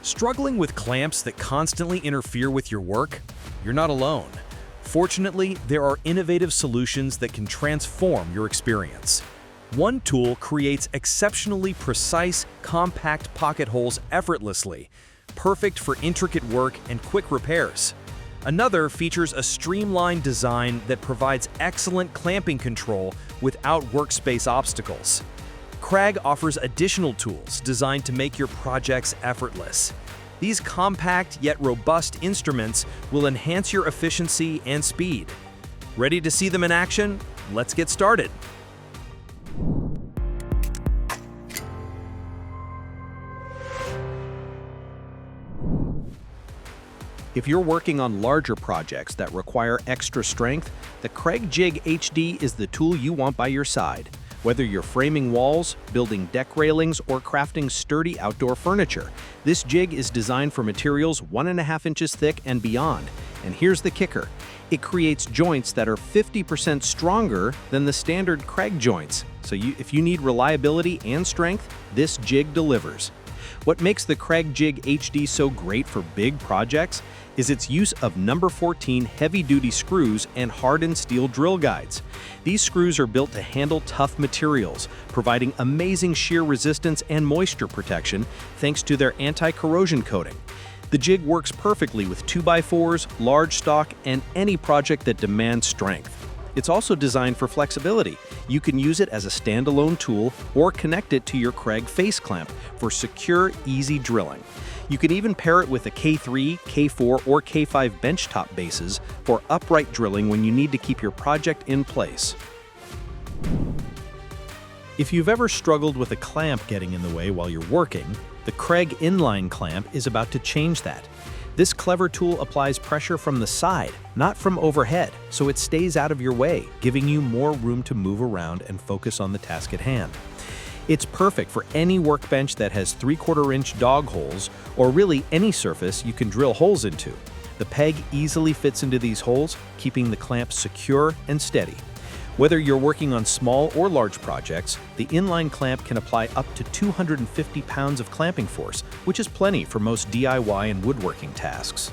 Struggling with clamps that constantly interfere with your work? You're not alone. Fortunately, there are innovative solutions that can transform your experience. One tool creates exceptionally precise, compact pocket holes effortlessly, perfect for intricate work and quick repairs. Another features a streamlined design that provides excellent clamping control without workspace obstacles. Kreg offers additional tools designed to make your projects effortless. These compact yet robust instruments will enhance your efficiency and speed. Ready to see them in action? Let's get started. If you're working on larger projects that require extra strength, the Kreg Jig HD is the tool you want by your side. Whether you're framing walls, building deck railings, or crafting sturdy outdoor furniture, this jig is designed for materials 1.5 inches thick and beyond. And here's the kicker. It creates joints that are 50% stronger than the standard Kreg joints. So if you need reliability and strength, this jig delivers. What makes the Kreg Jig HD so great for big projects is its use of number 14 heavy-duty screws and hardened steel drill guides. These screws are built to handle tough materials, providing amazing shear resistance and moisture protection thanks to their anti-corrosion coating. The jig works perfectly with 2x4s, large stock, and any project that demands strength. It's also designed for flexibility. You can use it as a standalone tool or connect it to your Kreg face clamp for secure, easy drilling. You can even pair it with a K3, K4, or K5 benchtop bases for upright drilling when you need to keep your project in place. If you've ever struggled with a clamp getting in the way while you're working, the Kreg Inline clamp is about to change that. This clever tool applies pressure from the side, not from overhead, so it stays out of your way, giving you more room to move around and focus on the task at hand. It's perfect for any workbench that has 3/4 inch dog holes, or really any surface you can drill holes into. The peg easily fits into these holes, keeping the clamp secure and steady. Whether you're working on small or large projects, the inline clamp can apply up to 250 pounds of clamping force, which is plenty for most DIY and woodworking tasks.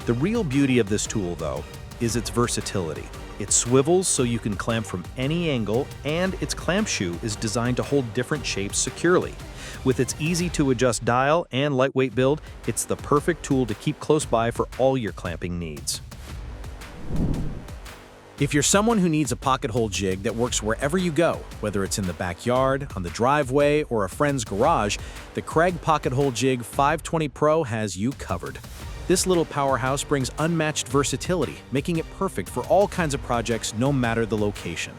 The real beauty of this tool, though, is its versatility. It swivels so you can clamp from any angle, and its clamp shoe is designed to hold different shapes securely. With its easy-to-adjust dial and lightweight build, it's the perfect tool to keep close by for all your clamping needs. If you're someone who needs a pocket hole jig that works wherever you go, whether it's in the backyard, on the driveway, or a friend's garage, the Kreg Pocket Hole Jig 520 Pro has you covered. This little powerhouse brings unmatched versatility, making it perfect for all kinds of projects no matter the location.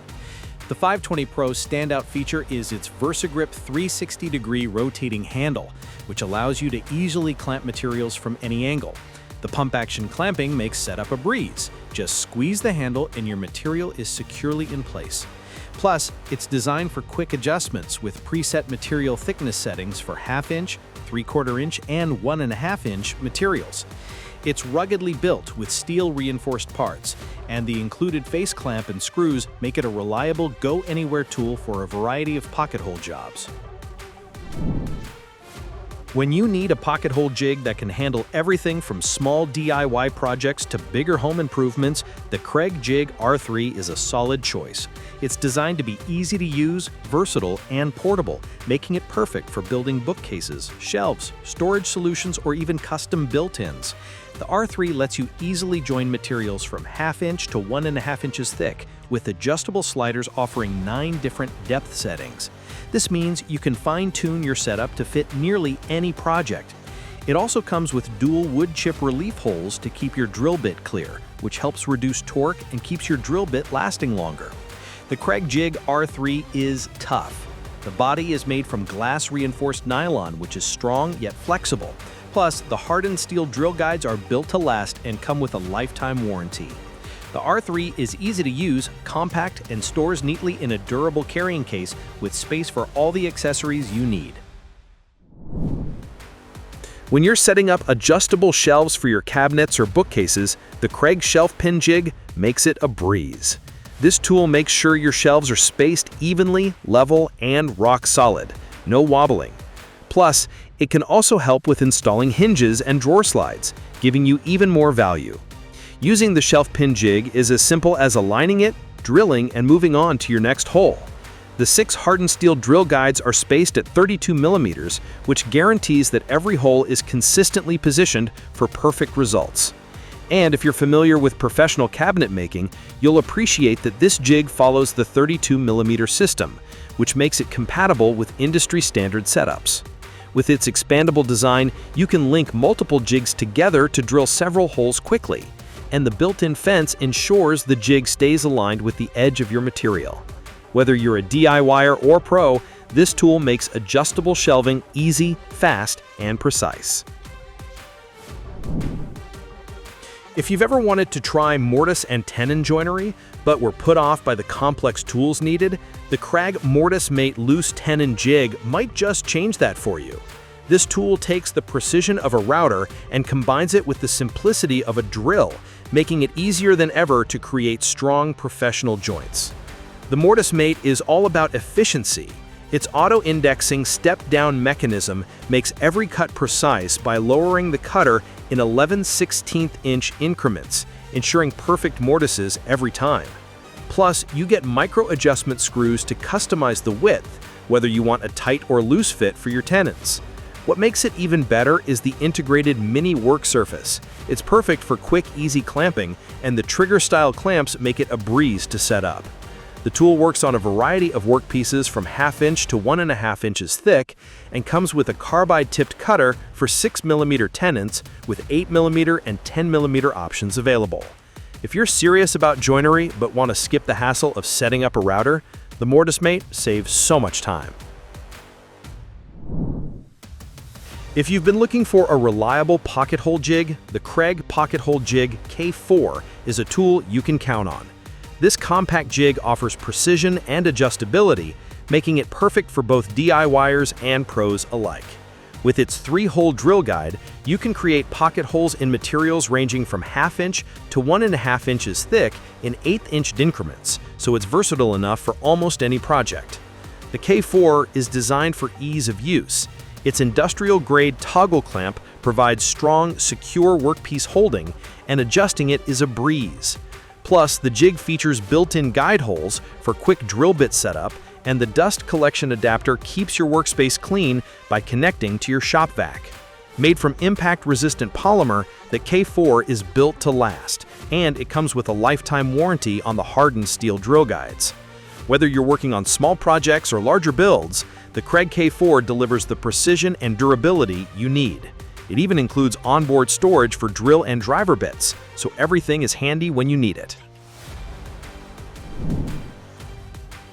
The 520 Pro's standout feature is its VersaGrip 360-degree rotating handle, which allows you to easily clamp materials from any angle. The pump-action clamping makes setup a breeze. Just squeeze the handle and your material is securely in place. Plus, it's designed for quick adjustments with preset material thickness settings for 1/2 inch, 3/4 inch, and 1.5 inch materials. It's ruggedly built with steel-reinforced parts, and the included face clamp and screws make it a reliable go-anywhere tool for a variety of pocket hole jobs. When you need a pocket hole jig that can handle everything from small DIY projects to bigger home improvements, the Kreg Jig R3 is a solid choice. It's designed to be easy to use, versatile, and portable, making it perfect for building bookcases, shelves, storage solutions, or even custom built-ins. The R3 lets you easily join materials from 1/2 inch to 1.5 inches thick, with adjustable sliders offering 9 different depth settings. This means you can fine-tune your setup to fit nearly any project. It also comes with dual wood chip relief holes to keep your drill bit clear, which helps reduce torque and keeps your drill bit lasting longer. The Kreg Jig R3 is tough. The body is made from glass-reinforced nylon, which is strong yet flexible. Plus, the hardened steel drill guides are built to last and come with a lifetime warranty. The R3 is easy to use, compact, and stores neatly in a durable carrying case with space for all the accessories you need. When you're setting up adjustable shelves for your cabinets or bookcases, the Kreg Shelf Pin Jig makes it a breeze. This tool makes sure your shelves are spaced evenly, level, and rock solid. No wobbling. Plus, It can also help with installing hinges and drawer slides, giving you even more value. Using the shelf pin jig is as simple as aligning it, drilling, and moving on to your next hole. The 6 hardened steel drill guides are spaced at 32 millimeters, which guarantees that every hole is consistently positioned for perfect results. And if you're familiar with professional cabinet making, you'll appreciate that this jig follows the 32 millimeter system, which makes it compatible with industry standard setups. With its expandable design, you can link multiple jigs together to drill several holes quickly, and the built-in fence ensures the jig stays aligned with the edge of your material. Whether you're a DIYer or pro, this tool makes adjustable shelving easy, fast, and precise. If you've ever wanted to try mortise and tenon joinery, but were put off by the complex tools needed, the Kreg Mortise Mate loose tenon jig might just change that for you. This tool takes the precision of a router and combines it with the simplicity of a drill, making it easier than ever to create strong professional joints. The Mortise Mate is all about efficiency. Its auto-indexing step-down mechanism makes every cut precise by lowering the cutter in 11/16-inch increments, ensuring perfect mortises every time. Plus, you get micro-adjustment screws to customize the width, whether you want a tight or loose fit for your tenons. What makes it even better is the integrated mini work surface. It's perfect for quick, easy clamping, and the trigger-style clamps make it a breeze to set up. The tool works on a variety of workpieces from 1/2 inch to 1.5 inches thick and comes with a carbide-tipped cutter for 6 millimeter tenons with 8 millimeter and 10 millimeter options available. If you're serious about joinery but want to skip the hassle of setting up a router, the Mortise Mate saves so much time. If you've been looking for a reliable pocket hole jig, the Kreg Pocket Hole Jig K4 is a tool you can count on. This compact jig offers precision and adjustability, making it perfect for both DIYers and pros alike. With its 3-hole drill guide, you can create pocket holes in materials ranging from 1/2 inch to 1.5 inches thick in 1/8 inch increments, so it's versatile enough for almost any project. The K4 is designed for ease of use. Its industrial-grade toggle clamp provides strong, secure workpiece holding, and adjusting it is a breeze. Plus, the jig features built-in guide holes for quick drill bit setup, and the dust collection adapter keeps your workspace clean by connecting to your shop vac. Made from impact-resistant polymer, the K4 is built to last, and it comes with a lifetime warranty on the hardened steel drill guides. Whether you're working on small projects or larger builds, the Kreg K4 delivers the precision and durability you need. It even includes onboard storage for drill and driver bits, so everything is handy when you need it.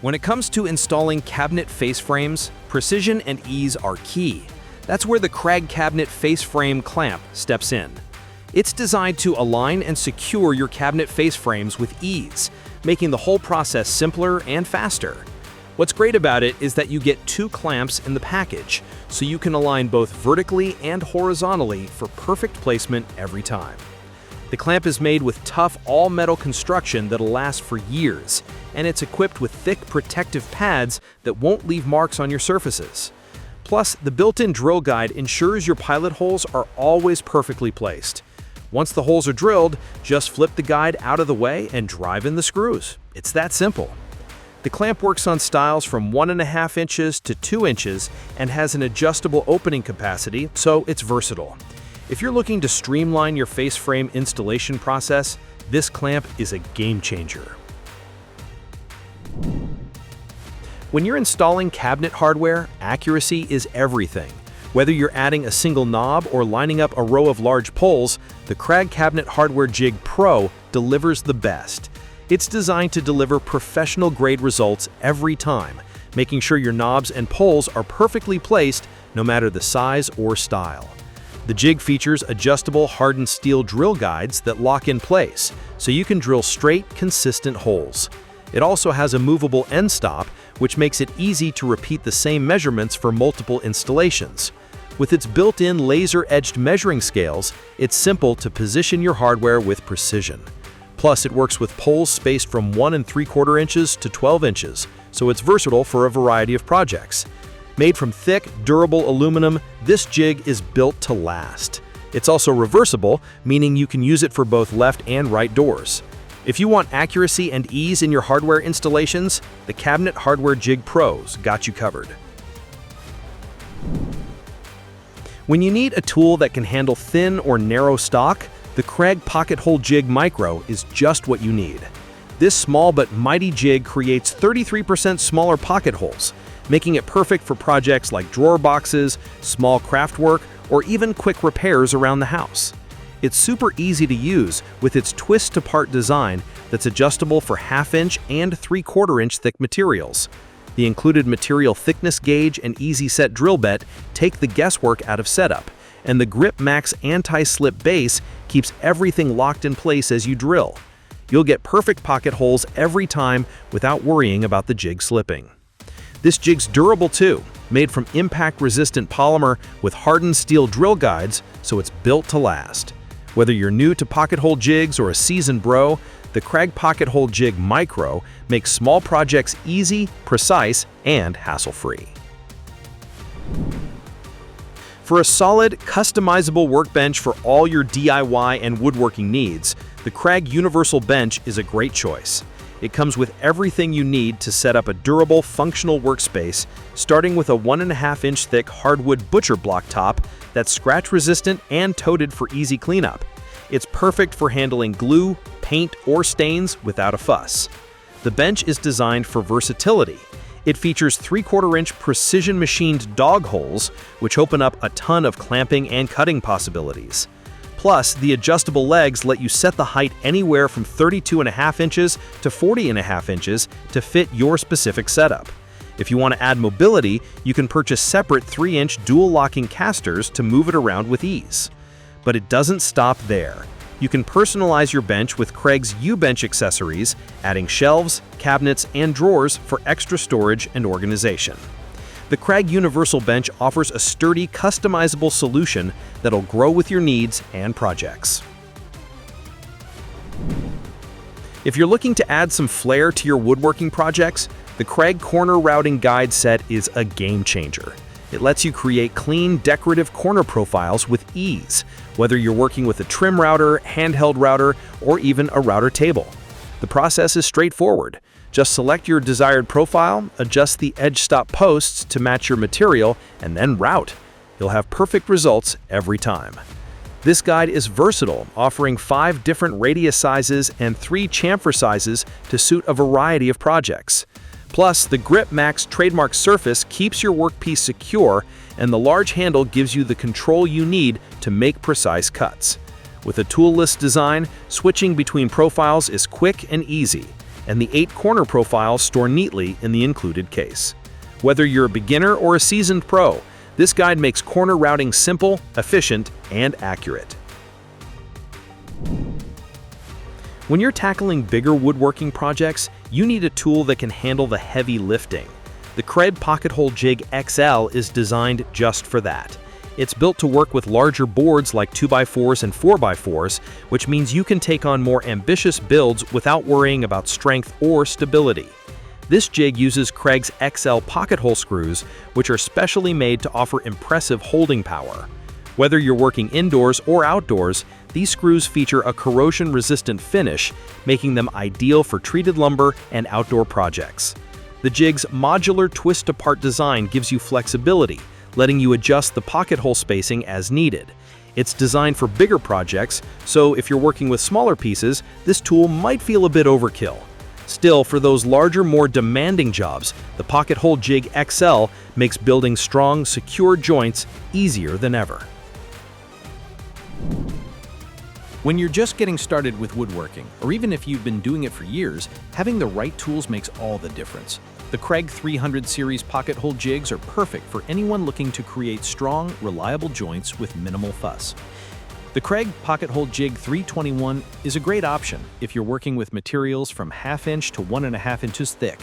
When it comes to installing cabinet face frames, precision and ease are key. That's where the Kreg Cabinet Face Frame Clamp steps in. It's designed to align and secure your cabinet face frames with ease, making the whole process simpler and faster. What's great about it is that you get 2 clamps in the package, so you can align both vertically and horizontally for perfect placement every time. The clamp is made with tough all-metal construction that'll last for years, and it's equipped with thick protective pads that won't leave marks on your surfaces. Plus, the built-in drill guide ensures your pilot holes are always perfectly placed. Once the holes are drilled, just flip the guide out of the way and drive in the screws. It's that simple. The clamp works on styles from 1.5 inches to 2 inches and has an adjustable opening capacity, so it's versatile. If you're looking to streamline your face frame installation process, this clamp is a game changer. When you're installing cabinet hardware, accuracy is everything. Whether you're adding a single knob or lining up a row of large poles, the Kreg Cabinet Hardware Jig Pro delivers the best. It's designed to deliver professional-grade results every time, making sure your knobs and poles are perfectly placed no matter the size or style. The jig features adjustable hardened steel drill guides that lock in place, so you can drill straight, consistent holes. It also has a movable end stop, which makes it easy to repeat the same measurements for multiple installations. With its built-in laser-edged measuring scales, it's simple to position your hardware with precision. Plus, it works with poles spaced from 1 3/4 inches to 12 inches, so it's versatile for a variety of projects. Made from thick, durable aluminum, this jig is built to last. It's also reversible, meaning you can use it for both left and right doors. If you want accuracy and ease in your hardware installations, the Cabinet Hardware Jig Pro's got you covered. When you need a tool that can handle thin or narrow stock, the Kreg Pocket Hole Jig Micro is just what you need. This small but mighty jig creates 33% smaller pocket holes, making it perfect for projects like drawer boxes, small craft work, or even quick repairs around the house. It's super easy to use with its twist-to-part design that's adjustable for 1/2-inch and 3/4-inch thick materials. The included material thickness gauge and easy set drill bit take the guesswork out of setup, and the Grip Max anti-slip base keeps everything locked in place as you drill. You'll get perfect pocket holes every time without worrying about the jig slipping. This jig's durable too, made from impact-resistant polymer with hardened steel drill guides, so it's built to last. Whether you're new to pocket hole jigs or a seasoned bro, the Kreg Pocket Hole Jig Micro makes small projects easy, precise, and hassle-free. For a solid, customizable workbench for all your DIY and woodworking needs, the Kreg Universal Bench is a great choice. It comes with everything you need to set up a durable, functional workspace, starting with a 1.5-inch thick hardwood butcher block top that's scratch-resistant and toted for easy cleanup. It's perfect for handling glue, paint, or stains without a fuss. The bench is designed for versatility. It features 3/4-inch precision-machined dog holes, which open up a ton of clamping and cutting possibilities. Plus, the adjustable legs let you set the height anywhere from 32.5 inches to 40.5 inches to fit your specific setup. If you want to add mobility, you can purchase separate 3-inch dual-locking casters to move it around with ease. But it doesn't stop there. You can personalize your bench with Kreg's U-Bench accessories, adding shelves, cabinets, and drawers for extra storage and organization. The Kreg Universal Bench offers a sturdy, customizable solution that'll grow with your needs and projects. If you're looking to add some flair to your woodworking projects, the Kreg Corner Routing Guide Set is a game changer. It lets you create clean, decorative corner profiles with ease, whether you're working with a trim router, handheld router, or even a router table. The process is straightforward. Just select your desired profile, adjust the edge stop posts to match your material, and then route. You'll have perfect results every time. This guide is versatile, offering 5 different radius sizes and 3 chamfer sizes to suit a variety of projects. Plus, the Grip Max trademark surface keeps your workpiece secure, and the large handle gives you the control you need to make precise cuts. With a toolless design, switching between profiles is quick and easy, and the 8 corner profiles store neatly in the included case. Whether you're a beginner or a seasoned pro, this guide makes corner routing simple, efficient, and accurate. When you're tackling bigger woodworking projects, you need a tool that can handle the heavy lifting. The Kreg Pocket Hole Jig XL is designed just for that. It's built to work with larger boards like 2x4s and 4x4s, which means you can take on more ambitious builds without worrying about strength or stability. This jig uses Kreg's XL pocket hole screws, which are specially made to offer impressive holding power. Whether you're working indoors or outdoors, these screws feature a corrosion-resistant finish, making them ideal for treated lumber and outdoor projects. The jig's modular twist-apart design gives you flexibility, letting you adjust the pocket hole spacing as needed. It's designed for bigger projects, so if you're working with smaller pieces, this tool might feel a bit overkill. Still, for those larger, more demanding jobs, the Pocket Hole Jig XL makes building strong, secure joints easier than ever. When you're just getting started with woodworking, or even if you've been doing it for years, having the right tools makes all the difference. The Kreg 300 series pocket hole jigs are perfect for anyone looking to create strong, reliable joints with minimal fuss. The Kreg Pocket Hole Jig 321 is a great option if you're working with materials from 1/2 inch to 1.5 inches thick.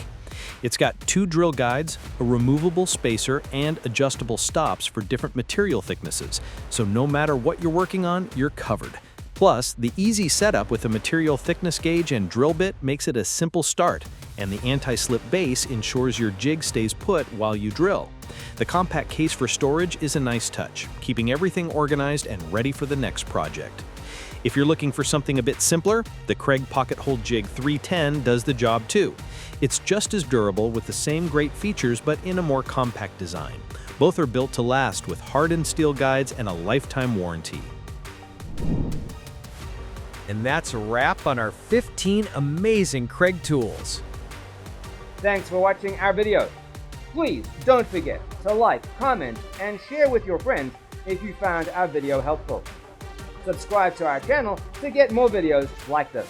It's got 2 drill guides, a removable spacer, and adjustable stops for different material thicknesses, so no matter what you're working on, you're covered. Plus, the easy setup with a material thickness gauge and drill bit makes it a simple start, and the anti-slip base ensures your jig stays put while you drill. The compact case for storage is a nice touch, keeping everything organized and ready for the next project. If you're looking for something a bit simpler, the Kreg Pocket Hole Jig 310 does the job too. It's just as durable with the same great features but in a more compact design. Both are built to last with hardened steel guides and a lifetime warranty. And that's a wrap on our 15 amazing Kreg tools. Thanks for watching our video. Please don't forget to like, comment, and share with your friends if you found our video helpful. Subscribe to our channel to get more videos like this.